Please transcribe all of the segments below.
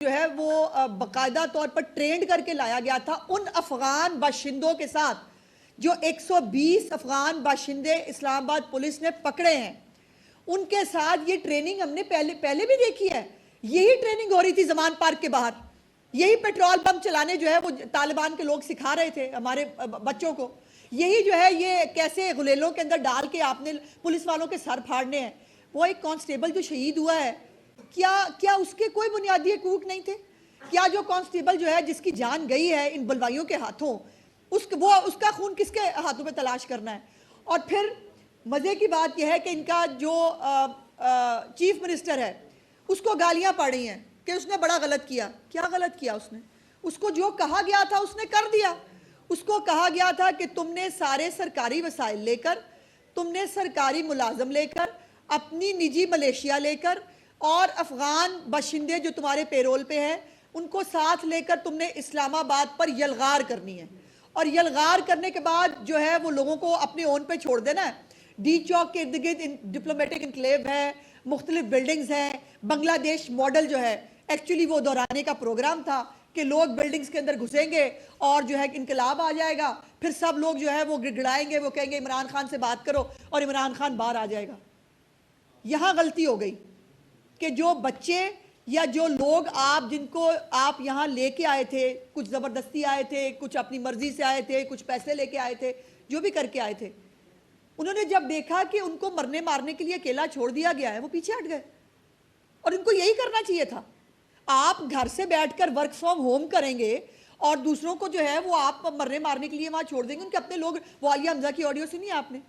जो है वो बाकायदा तौर पर ट्रेंड करके लाया गया था उन अफगान बाशिंदों के साथ जो 120 अफगान बाशिंदे इस्लामाबाद पुलिस ने पकड़े हैं। उनके साथ ये ट्रेनिंग हमने पहले भी देखी है। यही ट्रेनिंग हो रही थी जमान पार्क के बाहर, यही पेट्रोल पंप चलाने जो है वो तालिबान के लोग सिखा रहे थे हमारे बच्चों को। यही जो है ये कैसे गुलेलों के अंदर डाल के आपने पुलिस वालों के सर फाड़ने हैं। वो एक कांस्टेबल जो शहीद हुआ है, क्या उसके कोई बुनियादी हकूक नहीं थे? क्या जो कांस्टेबल जो है जिसकी जान गई है इन बलवाइयों के हाथों, उसका खून किसके हाथों में तलाश करना है? और फिर मजे की बात यह है कि इनका जो चीफ मिनिस्टर है उसको गालियां पड़ रही हैं कि उसने बड़ा गलत किया। क्या गलत किया उसने? उसको जो कहा गया था उसने कर दिया। उसको कहा गया था कि तुमने सारे सरकारी वसाइल लेकर, तुमने सरकारी मुलाजम लेकर, अपनी निजी मलेशिया लेकर और अफगान बाशिंदे जो तुम्हारे पेरोल पे हैं उनको साथ लेकर तुमने इस्लामाबाद पर यलगार करनी है। और यलगार करने के बाद जो है वो लोगों को अपने ओन पे छोड़ देना है। डी चौक के इर्द गिर्द डिप्लोमेटिक इनक्लेव है, मुख्तलिफ बिल्डिंग्स हैं। बांग्लादेश मॉडल जो है एक्चुअली वो दोहराने का प्रोग्राम था कि लोग बिल्डिंग्स के अंदर घुसेंगे और जो है इनकलाब आ जाएगा, फिर सब लोग जो है वो गिड़गिड़ाएंगे, वो कहेंगे इमरान खान से बात करो और इमरान खान बाहर आ जाएगा। यहां गलती हो गई कि जो बच्चे या जो लोग आप जिनको आप यहां लेके आए थे, कुछ जबरदस्ती आए थे, कुछ अपनी मर्जी से आए थे, कुछ पैसे लेके आए थे, जो भी करके आए थे, उन्होंने जब देखा कि उनको मरने मारने के लिए अकेला छोड़ दिया गया है वो पीछे हट गए। और इनको यही करना चाहिए था। आप घर से बैठकर वर्क फ्रॉम होम करेंगे और दूसरों को जो है वो आप मरने मारने के लिए वहां छोड़ देंगे। उनके अपने लोग, वो आलिया हमजा की ऑडियो सुनी आपने,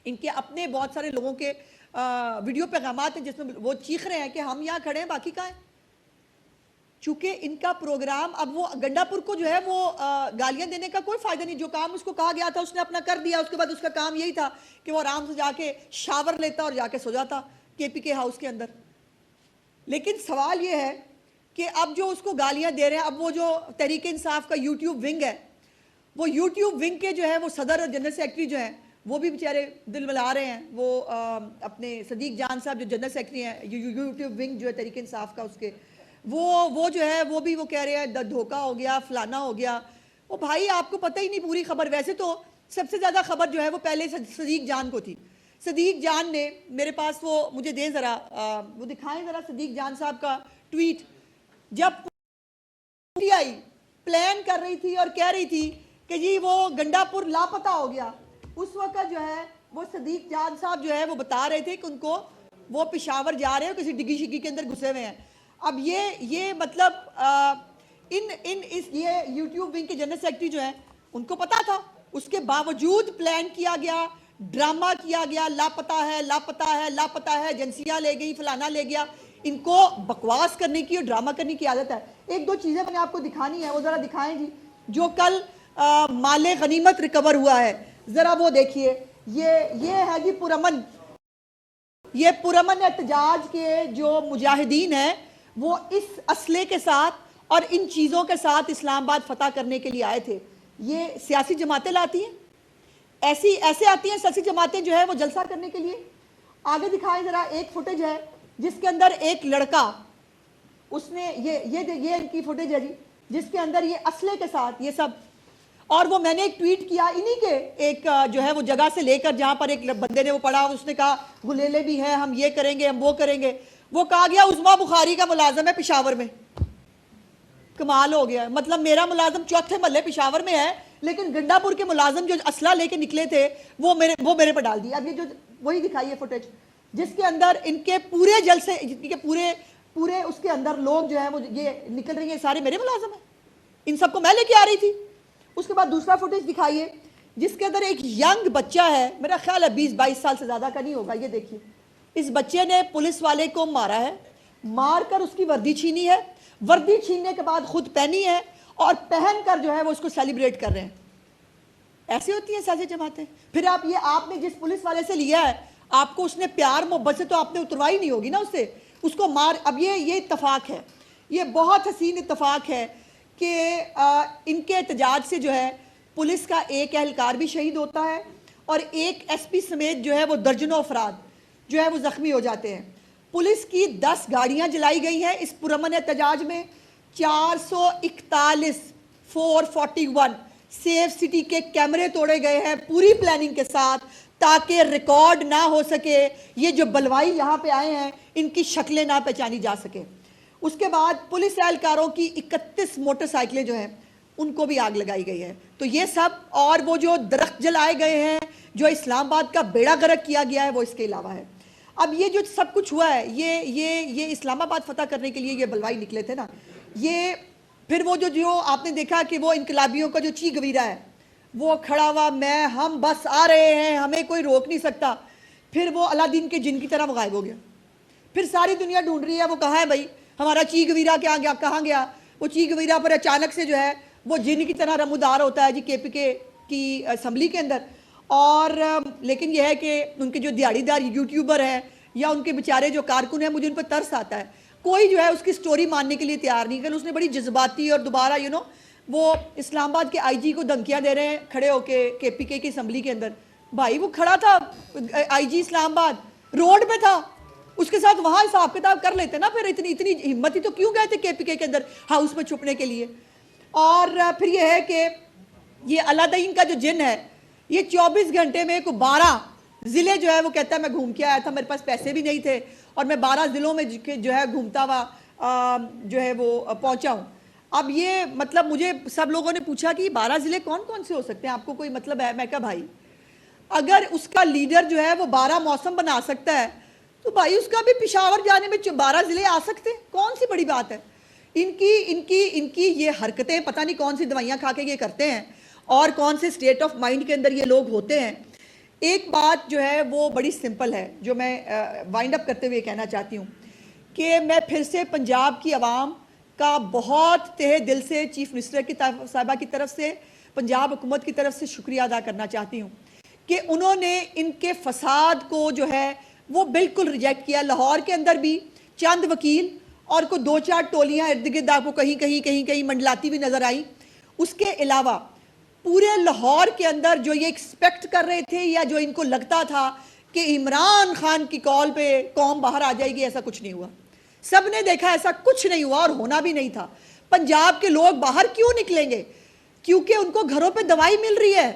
इनके अपने बहुत सारे लोगों के वीडियो पैगामात हैं जिसमें वो चीख रहे हैं कि हम यहाँ खड़े हैं, बाकी कहाँ हैं। चूंकि इनका प्रोग्राम, अब वो गंडापुर को जो है वो गालियां देने का कोई फायदा नहीं। जो काम उसको कहा गया था उसने अपना कर दिया। उसके बाद उसका काम यही था कि वो आराम से जाके शावर लेता और जाके सो जाता केपीके हाउस के अंदर। लेकिन सवाल ये है कि अब जो उसको गालियां दे रहे हैं, अब वो जो तहरीक इंसाफ का यूट्यूब विंग है, वो यूट्यूब विंग के जो है वो सदर और जनरल सेक्रेटरी जो है वो भी बेचारे दिल मिला रहे हैं। वो अपने सदीक जान साहब जो जनरल सेक्रेटरी हैं यूट्यूब विंग जो है तहरीक इंसाफ का, उसके वो जो है वो भी वो कह रहे हैं धोखा हो गया, फलाना हो गया। वो भाई आपको पता ही नहीं पूरी खबर। वैसे तो सबसे ज़्यादा खबर जो है वो पहले सदीक जान को थी। सदीक जान ने मेरे पास, वो मुझे दें ज़रा, वो दिखाएं ज़रा सदीक जान साहब का ट्वीट। जब पीटीआई प्लान कर रही थी और कह रही थी कि जी वो गंडापुर लापता हो गया, उस वक्त जो है वो सदीक जान साहब जो है वो बता रहे थे कि उनको वो पेशावर जा रहे हैं, किसी डिग्गी शिग्गी के अंदर घुसे हुए हैं। अब ये मतलब ये यूट्यूब विंग के जनरल सेक्रेटरी जो है उनको पता था, उसके बावजूद प्लान किया गया, ड्रामा किया गया, लापता है लापता है लापता है, एजेंसियां ले गई, फलाना ले गया। इनको बकवास करने की और ड्रामा करने की आदत है। एक दो चीजें मैंने आपको दिखानी है, वो जरा दिखाएं जी। जो कल माले गनीमत रिकवर हुआ है, जरा वो देखिए। ये है जी पुरअमन, ये पुरअमन एहतजाज के जो मुजाहिदीन हैं वो इस असले के साथ और इन चीज़ों के साथ इस्लामाबाद फतह करने के लिए आए थे। ये सियासी जमातें लाती हैं, ऐसे आती हैं सियासी जमातें जो है वो जलसा करने के लिए। आगे दिखाएं जरा, एक फुटेज है जिसके अंदर एक लड़का, उसने ये इनकी फुटेज है जी, जिसके अंदर ये असले के साथ ये सब। और वो मैंने एक ट्वीट किया इन्हीं के एक जो है वो जगह से लेकर जहां पर एक बंदे ने वो पढ़ा, उसने कहा गुलेले भी हैं, हम ये करेंगे, हम वो करेंगे। वो कहा गया उस्मा बुखारी का मुलाजम है पेशावर में। कमाल हो गया। मतलब मेरा मुलाजम चौथे महल्ले पेशावर में है, लेकिन गंडापुर के मुलाजम जो असला लेके निकले थे वो मेरे पर डाल दिया। अब ये जो वही दिखाई है फुटेज जिसके अंदर इनके पूरे जलसे, इनके पूरे उसके अंदर लोग जो है वो ये निकल रही है, सारे मेरे मुलाजम है, इन सबको मैं लेके आ रही थी। उसके बाद दूसरा फुटेज दिखाइए जिसके अंदर एक यंग बच्चा है, मेरा ख्याल है 20-22 साल से ज्यादा का नहीं होगा। ये देखिए, इस बच्चे ने पुलिस वाले को मारा है, मारकर उसकी वर्दी छीनी है, वर्दी छीनने के बाद खुद पहनी है और पहनकर जो है वो उसको सेलिब्रेट कर रहे हैं। ऐसी होती है साझे जमातें। फिर आपने जिस पुलिस वाले से लिया है, आपको उसने प्यार मोहब्बत से तो आपने उतरवाई नहीं होगी ना उससे, उसको मार। अब ये इत्तफाक है, ये बहुत हसीन इत्तफाक है कि इनके एहतजाज से जो है पुलिस का एक एहलकार भी शहीद होता है और एक एसपी समेत जो है वो दर्जनों अफराद जो है वो जख्मी हो जाते हैं। पुलिस की 10 गाड़ियां जलाई गई हैं इस पुरअमन एहतजाज में। 441 441 सेफ सिटी के कैमरे तोड़े गए हैं पूरी प्लानिंग के साथ, ताकि रिकॉर्ड ना हो सके, ये जो बलवाई यहाँ पे आए हैं इनकी शक्लें ना पहचानी जा सके। उसके बाद पुलिस एहलकारों की 31 मोटरसाइकिलें जो हैं उनको भी आग लगाई गई है। तो ये सब, और वो जो दरख्त जलाए गए हैं, जो इस्लामाबाद का बेड़ा गर्क किया गया है, वो इसके अलावा है। अब ये जो सब कुछ हुआ है, ये इस्लामाबाद फतह करने के लिए ये बलवाई निकले थे ना। ये फिर वो जो आपने देखा कि वो इनकलाबियों का जो ची गवीरा है वो खड़ा हुआ, हम बस आ रहे हैं, हमें कोई रोक नहीं सकता। फिर वो अलादीन के जिन की तरह वो गायब हो गया। फिर सारी दुनिया ढूंढ रही है वो कहाँ है भाई, हमारा ची गवीरा क्या गया, कहाँ गया। वो ची गवीरा पर अचानक से जो है वो जिन की तरह रमूदार होता है जी KPK की असम्बली के अंदर। और लेकिन यह है कि उनके जो दिहाड़ीदार यूट्यूबर हैं या उनके बेचारे जो कारकुन हैं, मुझे उन पर तरस आता है। कोई जो है उसकी स्टोरी मानने के लिए तैयार नहीं। कल उसने बड़ी जज्बाती और दोबारा वो इस्लामाबाद के IG को धमकियां दे रहे हैं खड़े होके KPK की असम्बली के अंदर। भाई वो खड़ा था IG इस्लामाबाद, रोड पे था, उसके साथ वहां हिसाब किताब कर लेते ना। फिर इतनी हिम्मत ही तो क्यों गए थे KPK के अंदर हाउस में छुपने के लिए। और फिर यह है कि ये अलादीन का जो जिन है ये 24 घंटे में 12 ज़िले जो है वो कहता है मैं घूम के आया था, मेरे पास पैसे भी नहीं थे और मैं 12 ज़िलों में जो है घूमता हुआ जो है वो पहुंचा हूँ। अब ये मतलब मुझे सब लोगों ने पूछा कि 12 ज़िले कौन कौन से हो सकते हैं, आपको कोई मतलब है? मैं कहा भाई अगर उसका लीडर जो है वो 12 मौसम बना सकता है तो भाई उसका भी पेशावर जाने में 12 ज़िले आ सकते हैं, कौन सी बड़ी बात है। इनकी ये हरकतें, पता नहीं कौन सी दवाइयाँ खा के ये करते हैं और कौन से स्टेट ऑफ माइंड के अंदर ये लोग होते हैं। एक बात जो है वो बड़ी सिंपल है, जो मैं वाइंड अप करते हुए कहना चाहती हूँ कि मैं फिर से पंजाब की आवाम का बहुत तहे दिल से चीफ मिनिस्टर की साहिबा की तरफ से, पंजाब हुकूमत की तरफ से शुक्रिया अदा करना चाहती हूँ कि उन्होंने इनके फसाद को जो है वो बिल्कुल रिजेक्ट किया। लाहौर के अंदर भी चंद वकील और को 2-4 टोलियाँ इर्द गिर्द आपको कहीं मंडलाती हुई नजर आई। उसके अलावा पूरे लाहौर के अंदर जो ये एक्सपेक्ट कर रहे थे या जो इनको लगता था कि इमरान खान की कॉल पे कौम बाहर आ जाएगी, ऐसा कुछ नहीं हुआ। सब ने देखा ऐसा कुछ नहीं हुआ और होना भी नहीं था। पंजाब के लोग बाहर क्यों निकलेंगे? क्योंकि उनको घरों पे दवाई मिल रही है।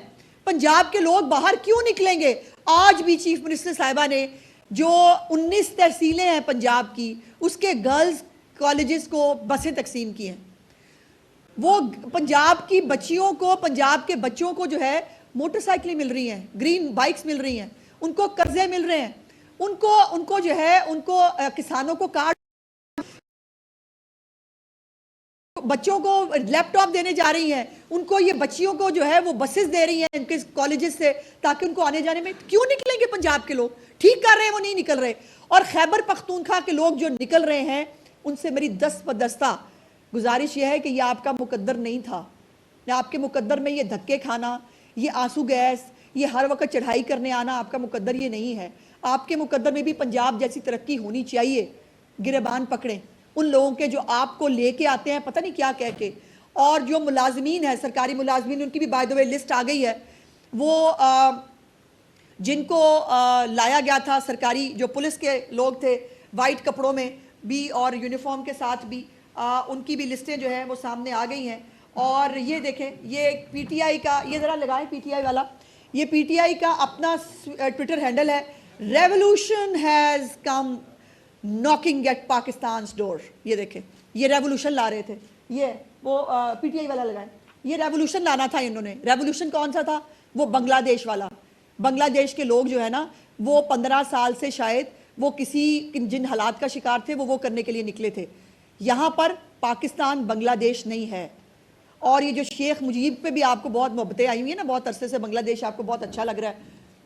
पंजाब के लोग बाहर क्यों निकलेंगे? आज भी चीफ मिनिस्टर साहिबा ने जो 19 तहसीलें हैं पंजाब की, उसके गर्ल्स कॉलेजेस को बसें तकसीम की हैं। वो पंजाब की बच्चियों को, पंजाब के बच्चों को जो है मोटरसाइकिलें मिल रही हैं, ग्रीन बाइक्स मिल रही हैं, उनको कर्जे मिल रहे हैं, उनको जो है उनको किसानों को कार्ड, बच्चों को लैपटॉप देने जा रही हैं, उनको ये बच्चियों को जो है वो बसेस दे रही हैं इनके कॉलेजेस से, ताकि उनको आने जाने में। क्यों निकलेंगे पंजाब के लोग? ठीक कर रहे हैं, वो नहीं निकल रहे। और खैबर पख्तूनख्वा के लोग जो निकल रहे हैं उनसे मेरी दस्त बदस्ता गुजारिश यह है कि यह आपका मुकद्दर नहीं था। आपके मुकद्दर में ये धक्के खाना, ये आंसू गैस, ये हर वक्त चढ़ाई करने आना आपका मुकद्दर ये नहीं है। आपके मुकद्दर में भी पंजाब जैसी तरक्की होनी चाहिए। गिरबान पकड़ें उन लोगों के जो आपको लेके आते हैं पता नहीं क्या कह के। और जो मुलाजमीन है, सरकारी मुलाजमीन, उनकी भी बाय द वे लिस्ट आ गई है। वो जिनको लाया गया था, सरकारी जो पुलिस के लोग थे वाइट कपड़ों में भी और यूनिफॉर्म के साथ भी, उनकी भी लिस्टें जो है वो सामने आ गई हैं। और ये देखें, ये PTI का, ये ज़रा लगाएं PTI वाला, ये PTI का अपना ट्विटर हैंडल है, revolution has come knocking at Pakistan door. ये देखें, ये रेवोल्यूशन ला रहे थे, ये वो PTI वाला लगाएं। ये रेवोल्यूशन लाना था इन्होंने। रेवोल्यूशन कौन सा था? वो बांग्लादेश वाला। बांग्लादेश के लोग जो है ना, वो 15 साल से शायद वो जिन हालात का शिकार थे वो करने के लिए निकले थे। यहाँ पर पाकिस्तान बांग्लादेश नहीं है। और ये जो शेख मुजीब पे भी आपको बहुत मोहब्बतें आई हुई है ना, बहुत अरसे से बांग्लादेश आपको बहुत अच्छा लग रहा है,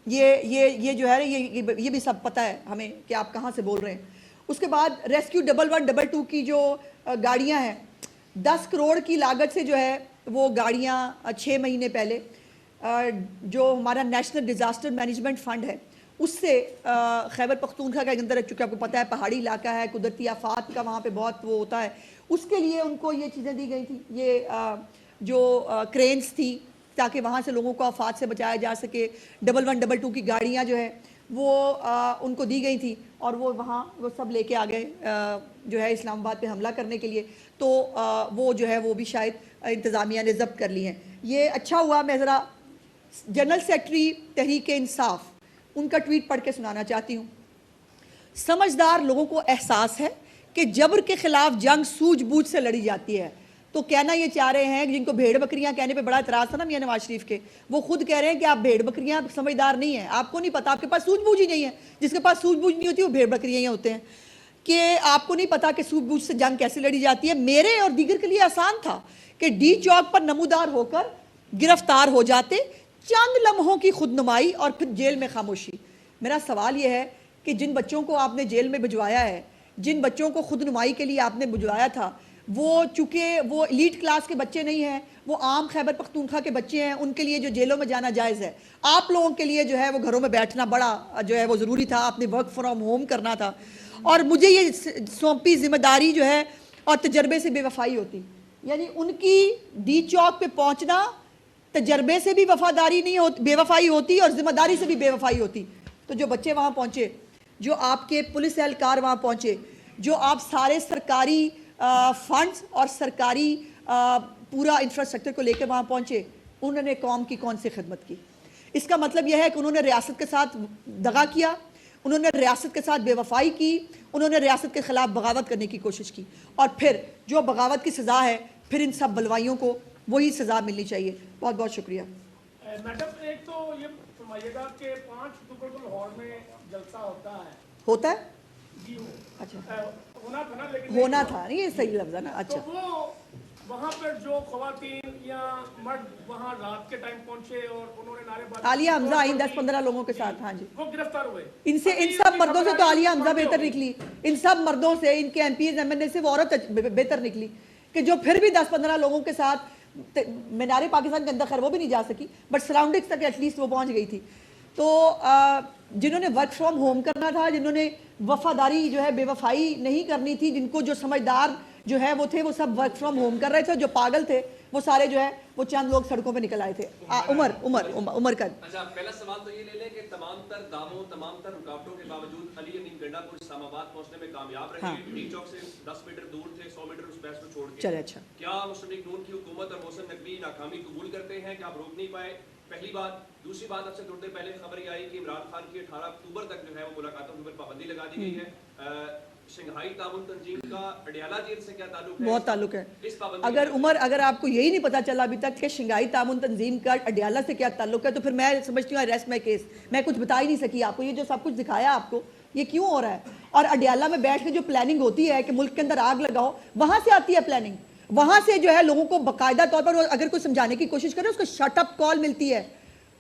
ये जो है ये भी सब पता है हमें कि आप कहाँ से बोल रहे हैं। उसके बाद रेस्क्यू 1122 की जो गाड़ियाँ हैं, 10 करोड़ की लागत से जो है वो गाड़ियाँ 6 महीने पहले जो हमारा नेशनल डिज़ास्टर मैनेजमेंट फ़ंड है उससे खैबर पख्तूनख्वा के अंदर, चूँकि आपको पता है पहाड़ी इलाका है, कुदरती आफात का वहाँ पे बहुत वो होता है, उसके लिए उनको ये चीज़ें दी गई थी। ये जो क्रेन्स थी ताकि वहाँ से लोगों को आफात से बचाया जा सके। 1122 की गाड़ियाँ जो है वो उनको दी गई थी और वो वहाँ वो सब लेके आ गए जो है इस्लामाबाद पे हमला करने के लिए। तो वो जो है वो भी शायद इंतज़ामिया ने ज़ब्त कर ली हैं। ये अच्छा हुआ। मैं ज़रा जनरल सेक्रेटरी तहरीक इंसाफ उनका ट्वीट पढ़ के सुनाना चाहती हूँ। समझदार लोगों को एहसास है कि जबर के खिलाफ जंग सूझबूझ से लड़ी जाती है। तो कहना ये चाह रहे हैं, जिनको भेड़ बकरियां कहने पे बड़ा इतराज़ था ना मियां नवाज शरीफ के, वो खुद कह रहे हैं कि आप भेड़ बकरियां समझदार नहीं है, आपको नहीं पता, आपके पास सूझबूझ ही नहीं है। जिसके पास सूझबूझ नहीं होती वो भेड़ बकरियां ही होते हैं कि आपको नहीं पता कि सूझबूझ से जंग कैसे लड़ी जाती है। मेरे और दीगर के लिए आसान था कि डी चौक पर नमूदार होकर गिरफ्तार हो जाते, चंद लम्हों की खुदनुमाई और फिर जेल में खामोशी। मेरा सवाल यह है कि जिन बच्चों को आपने जेल में भिजवाया है, जिन बच्चों को खुदनुमाई के लिए आपने भिजवाया था, वो चूँकि वो एलीट क्लास के बच्चे नहीं हैं, वो आम खैबर पख्तूनख्वा के बच्चे हैं, उनके लिए जो जेलों में जाना जायज़ है। आप लोगों के लिए जो है वो घरों में बैठना बड़ा जो है वो ज़रूरी था, आपने वर्क फ्रॉम होम करना था। और मुझे ये सौंपी जिम्मेदारी जो है और तजर्बे से बेवफाई होती, यानी उनकी डी चौक पे पहुँचना तजर्बे से भी वफादारी नहीं होती, बेवफाई होती, और जिम्मेदारी से भी बेवफाई होती। तो जो बच्चे वहाँ पहुँचे, जो आपके पुलिस एहलकार वहाँ पहुँचे, जो आप सारे सरकारी फंड्स और सरकारी पूरा इंफ्रास्ट्रक्चर को लेकर वहाँ पहुँचे, उन्होंने कौम की कौन सी खिदमत की? इसका मतलब यह है कि उन्होंने रियासत के साथ दगा किया, उन्होंने रियासत के साथ बेवफाई की, उन्होंने रियासत के खिलाफ बगावत करने की कोशिश की, और फिर जो बगावत की सज़ा है, फिर इन सब बलवाइयों को वही सज़ा मिलनी चाहिए। बहुत बहुत शुक्रिया। मैडम, एक तो ये फरमाइएगा कि 5 अक्टूबर को लाहौर में जलसा होता है जी हो, अच्छा होना था ना, लेकिन होना था नहीं, ये सही लफ्ज़ है ना। अच्छा, तो वो वहाँ पर जो खवातीन या मर्द वहाँ रात के टाइम पहुँचे और उन्होंने नारेबाजी, आलिया हमजा आई 10-15 लोगों के साथ, हाँ जी, वो गिरफ्तार हुए। इनसे, इन सब मर्दों से तो आलिया हमजा बेहतर निकली, इन सब मर्दों से, इनके एमपीज एमएनए से वो औरत बेहतर निकली कि जो फिर भी 10-15 लोगों के साथ मीनारे पाकिस्तान के अंदर, खैर वो भी नहीं जा सकी, बट सराउंडिंग्स तक एटलीस्ट वो पहुँच गई थी। तो जिन्होंने वर्क फ्रॉम होम करना था, जिन्होंने वफादारी जो है बेवफाई नहीं करनी थी, जिनको जो समझदार जो है वो थे, वो सब वर्क फ्रॉम होम कर रहे थे, जो पागल थे वो सारे जो है वो चंद लोग सड़कों पे निकल आए थे। उमर का अच्छा, पहला सवाल तो ये ले लें कि तमाम तर दावों, तमाम तर रुकावटों के बावजूद अली अमीन गंडापुर इस्लामाबाद पहुंचने में कामयाब रहे। डी चौक से 10 मीटर दूर थे, 100 मीटर उस पैस को छोड़ के। चले, अच्छा, क्या मुस्लिम लीग नून की हुकूमत और मोहसिन नकवी नाकामी कबूल करते हैं कि आप रोक नहीं पाए? पहली बात। दूसरी बात, आपसे जुड़ने पहले खबर ये आई कि इमरान खान की 18 अक्टूबर तक जो है वो मुलाकातों पर पाबंदी लगा दी गई है। शंघाई ताउन तंजीम का अडियाला जेल से क्या ताल्लुक है? बहुत ताल्लुक है। इस अगर उमर, अगर आपको यही नहीं पता चला अभी तक कि शंघाई ताउन तंजीम का अडियाला से क्या ताल्लुक है, तो फिर मैं समझती हूँ रेस्ट माई केस। मैं कुछ बता ही नहीं सकी आपको, ये जो सब कुछ दिखाया आपको, ये क्यों हो रहा है? और अडियाला में बैठ के जो प्लानिंग होती है कि मुल्क के अंदर आग लगाओ, वहां से आती है प्लानिंग, वहां से जो है लोगों को बाकायदा तौर पर अगर कोई समझाने की कोशिश करे, उसको शट अप कॉल मिलती है,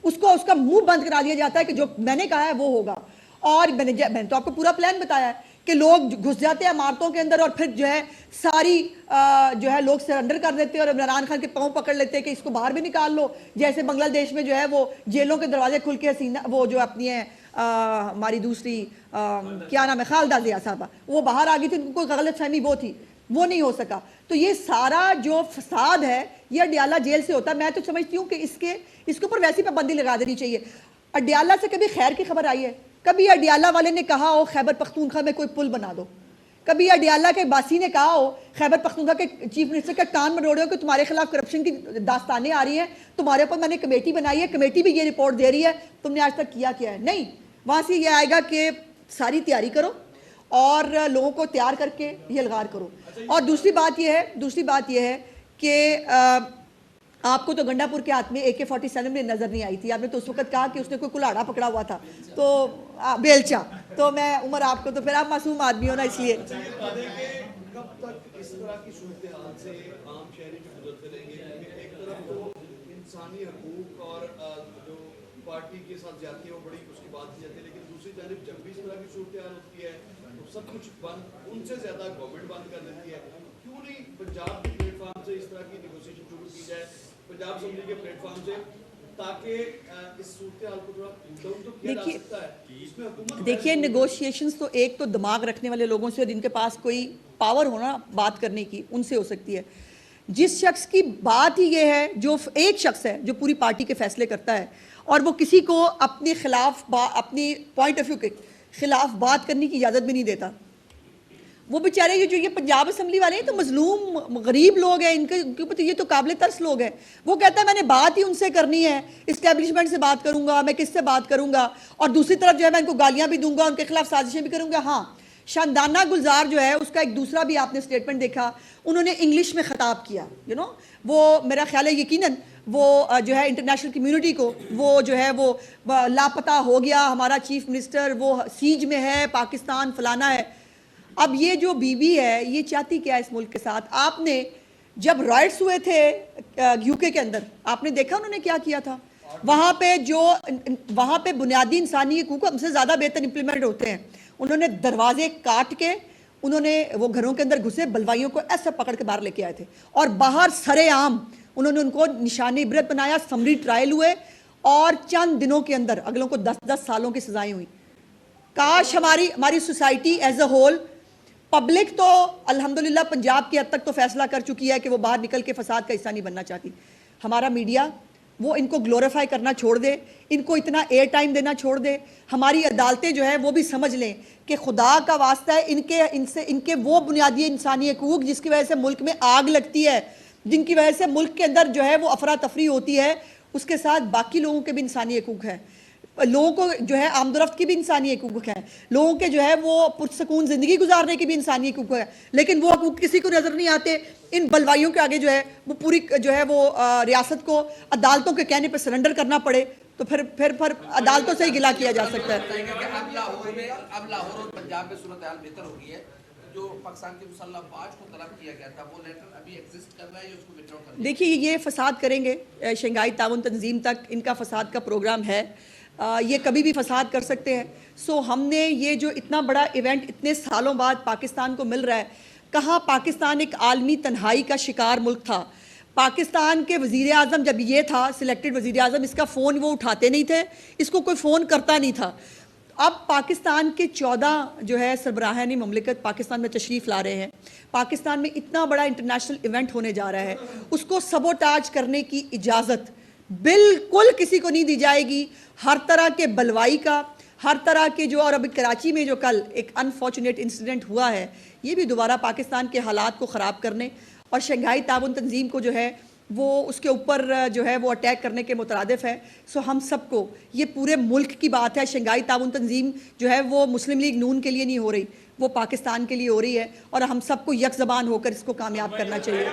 उसको उसका मुंह बंद करा दिया जाता है कि जो मैंने कहा है वो होगा। और मैंने तो आपको पूरा प्लान बताया है कि लोग घुस जाते हैं इमारतों के अंदर और फिर जो है सारी जो है लोग सरेंडर कर देते हैं और इमरान खान के पाँव पकड़ लेते हैं कि इसको बाहर भी निकाल लो। जैसे बांग्लादेश में जो है वो जेलों के दरवाजे खुल के हसीना, वो जो अपनी है हमारी दूसरी क्या नाम है, खालदा जिया साहबा, वो बाहर आ गई थी, उनको गलत फहमी वो थी, वो नहीं हो सका। तो ये सारा जो फसाद है ये अडियाला जेल से होता है। मैं तो समझती हूँ कि इसके ऊपर वैसी पाबंदी लगा देनी चाहिए। अडियाला से कभी खैर की खबर आई है? कभी अडियाला वाले ने कहा हो खैबर पख्तूनख्वा में कोई पुल बना दो? कभी अडियाला के बासी ने कहा हो खैबर पख्तूनख्वा के चीफ मिनिस्टर के कान में रोड़े हो कि तुम्हारे खिलाफ करप्शन की दास्तानें आ रही हैं, तुम्हारे ऊपर मैंने कमेटी बनाई है, कमेटी भी ये रिपोर्ट दे रही है, तुमने आज तक किया क्या है? नहीं, वहाँ से ये आएगा कि सारी तैयारी करो और लोगों को तैयार करके ये अलगार करो। और दूसरी बात यह है कि आपको तो गंडापुर के हाथ में AK-47 में नजर नहीं आई थी, आपने तो उस वक्त कहा कि उसने कोई कुल्हाड़ा पकड़ा हुआ था, तो बेलचा। तो मैं उमर आपको, तो फिर आप मासूम आदमी हो ना, इसलिए कब तक इस तरह की सूरत-ए-हाल से आम शहरी जो गुजरते रहेंगे? एक तरफ तो इंसानी हकूक और जो पार्टी के साथ जाती है वो बड़ी उसकी बात की जाती है, लेकिन दूसरी जानब जब भी इस तरह की सूरत-ए-हाल होती है तो सब कुछ बंद, उनसे ज्यादा गवर्नमेंट बंद कर देती है। क्यों नहीं पंजाब के प्लेटफॉर्म से इस तरह की नेगोशिएशन शुरू की जाए, पंजाब असेंबली के प्लेटफॉर्म से, ताकि इस सूरत-ए-हाल को थोड़ा डाउन तो किया जा सकता है। इसमें हुकूमत, देखिए, नेगोशिएशंस तो एक तो दिमाग रखने वाले लोगों से, जिनके पास कोई पावर हो ना बात करने की, उनसे हो सकती है। जिस शख्स की बात ही ये है, जो एक शख्स है जो पूरी पार्टी के फैसले करता है और वो किसी को अपने खिलाफ अपनी पॉइंट ऑफ व्यू के खिलाफ बात करने की इजाज़त भी नहीं देता। वो बेचारे ये जो ये पंजाब असम्बली वाले हैं तो मजलूम गरीब लोग हैं, इनके ऊपर ये तो काबिल तरस लोग हैं। वो कहता है मैंने बात ही उनसे करनी है, इस्टेब्लिशमेंट से बात करूंगा, मैं किससे बात करूंगा, और दूसरी तरफ जो है मैं इनको गालियां भी दूंगा, उनके खिलाफ साजिशें भी करूंगा। हाँ, शानदाना गुलजार जो है उसका एक दूसरा भी आपने स्टेटमेंट देखा, उन्होंने इंग्लिश में खिताब किया। वो मेरा ख्याल है यकीनन वो जो है इंटरनेशनल कम्युनिटी को वो जो है वो लापता हो गया, हमारा चीफ मिनिस्टर वो सीज में है, पाकिस्तान फलाना है। अब ये जो बीबी है ये चाहती क्या है इस मुल्क के साथ? आपने जब राइट्स हुए थे यूके के अंदर, आपने देखा उन्होंने क्या किया था वहाँ पे बुनियादी इंसानी हकूक हमसे ज़्यादा बेहतर इंप्लीमेंट होते हैं। उन्होंने दरवाजे काट के उन्होंने वो घरों के अंदर घुसे, बलवाइयों को ऐसे पकड़ के बाहर लेके आए थे और बाहर सरेआम उन्होंने उनको निशानी इबरत बनाया। समरी ट्रायल हुए और चंद दिनों के अंदर अगलों को 10-10 सालों की सजाएं हुई। काश हमारी society as a whole, public तो अल्हम्दुलिल्लाह पंजाब की हद तक तो फैसला कर चुकी है कि वो बाहर निकल के फसाद का हिस्सा नहीं बनना चाहती। हमारा मीडिया वो इनको ग्लोरीफाई करना छोड़ दे, इनको इतना एयर टाइम देना छोड़ दे। हमारी अदालतें जो है वो भी समझ लें कि खुदा का वास्ता है इनके वो बुनियादी इंसानी हकूक जिसकी वजह से मुल्क में आग लगती है, जिनकी वजह से मुल्क के अंदर जो है वो अफरा तफरी होती है, उसके साथ बाकी लोगों के भी इंसानी हकूक हैं। लोगों को जो है आमदरफ्त की भी इंसानी हकूक हैं, लोगों के जो है वो पुरसकून ज़िंदगी गुजारने की भी इंसानी हकूक है, लेकिन वो हकूक किसी को नज़र नहीं आते। इन बलवाइयों के आगे जो है वो पूरी जो है वो रियासत को अदालतों के कहने पर सरेंडर करना पड़े तो फिर अदालतों से ही गिला किया जा सकता है। अब लाहौर और पंजाब में सूरत हाल बेहतर हो गई है। जो पाकिस्तान के मुसल्लह फौज को तलब किया गया था वो लेटर अभी एग्जिस्ट कर रहा है या उसको विड्रॉ कर? देखिए, ये फसाद करेंगे, शंघाई ताउन तंजीम तक इनका फसाद का प्रोग्राम है, ये कभी भी फसाद कर सकते हैं। सो हमने ये जो इतना बड़ा इवेंट इतने सालों बाद पाकिस्तान को मिल रहा है, कहाँ पाकिस्तान एक आलमी तन्हाई का शिकार मुल्क था। पाकिस्तान के वज़ीर आज़म जब ये था सिलेक्टेड वज़ीर आज़म, इसका फ़ोन वो उठाते नहीं थे, इसको कोई फ़ोन करता नहीं था। अब पाकिस्तान के 14 जो है सरबराहानी ममलिकत पाकिस्तान में तशरीफ़ ला रहे हैं। पाकिस्तान में इतना बड़ा इंटरनेशनल इवेंट होने जा रहा है, उसको सबोटाज करने की इजाज़त बिल्कुल किसी को नहीं दी जाएगी। हर तरह के बलवाई का, हर तरह के जो, और अभी कराची में जो कल एक अनफॉर्चुनेट इंसिडेंट हुआ है, ये भी दोबारा पाकिस्तान के हालात को ख़राब करने और शंघाई ताउन तंजीम को जो है वो उसके ऊपर जो है वो अटैक करने के मुतरादिफ है। सो हम सबको, ये पूरे मुल्क की बात है। शंघाई ताउन तंजीम जो है वो मुस्लिम लीग नून के लिए नहीं हो रही, वो पाकिस्तान के लिए हो रही है और हम सबको यक ज़बान होकर इसको कामयाब करना चाहिए।